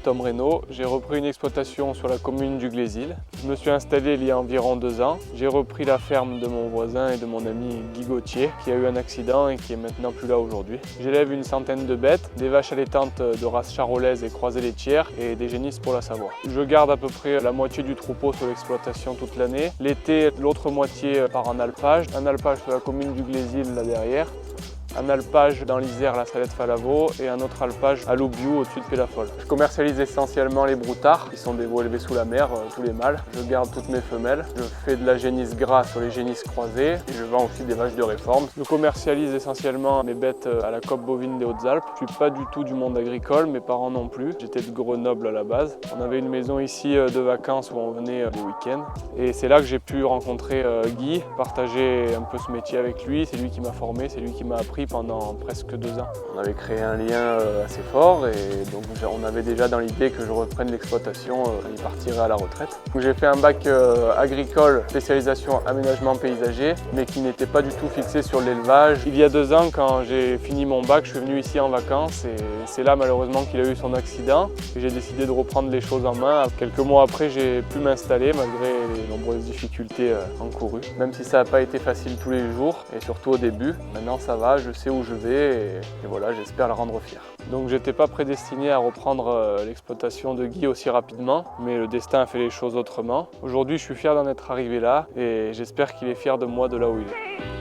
Tom Reynaud. J'ai repris une exploitation sur la commune du Glésil. Je me suis installé il y a environ 2 ans. J'ai repris la ferme de mon voisin et de mon ami Guy Gauthier qui a eu un accident et qui est maintenant plus là aujourd'hui. J'élève une centaine de bêtes, des vaches allaitantes de race charolaise et croisée laitière et des génisses pour la Savoie. Je garde à peu près la moitié du troupeau sur l'exploitation toute l'année. L'été, l'autre moitié part en alpage. Un alpage sur la commune du Glésil là derrière. Un alpage dans l'Isère, la Salette-Falavo, et un autre alpage à Loubiou, au-dessus de Pélafol. Je commercialise essentiellement les broutards, qui sont des veaux élevés sous la mer, tous les mâles. Je garde toutes mes femelles. Je fais de la génisse gras sur les génisses croisées, et je vends aussi des vaches de réforme. Je commercialise essentiellement mes bêtes à la coop bovine des Hautes-Alpes. Je ne suis pas du tout du monde agricole, mes parents non plus. J'étais de Grenoble à la base. On avait une maison ici de vacances où on venait les week-ends. Et c'est là que j'ai pu rencontrer Guy, partager un peu ce métier avec lui. C'est lui qui m'a formé, c'est lui qui m'a appris pendant presque 2 ans. On avait créé un lien assez fort et donc on avait déjà dans l'idée que je reprenne l'exploitation quand il partirait à la retraite. J'ai fait un bac agricole, spécialisation aménagement paysager, mais qui n'était pas du tout fixé sur l'élevage. Il y a 2 ans, quand j'ai fini mon bac, je suis venu ici en vacances et c'est là malheureusement qu'il a eu son accident. J'ai décidé de reprendre les choses en main. Quelques mois après, j'ai pu m'installer malgré les nombreuses difficultés encourues. Même si ça n'a pas été facile tous les jours et surtout au début. Maintenant ça va, je sais où je vais et voilà, j'espère le rendre fier. Donc j'étais pas prédestiné à reprendre l'exploitation de Guy aussi rapidement, mais le destin a fait les choses autrement. Aujourd'hui, je suis fier d'en être arrivé là et j'espère qu'il est fier de moi de là où il est.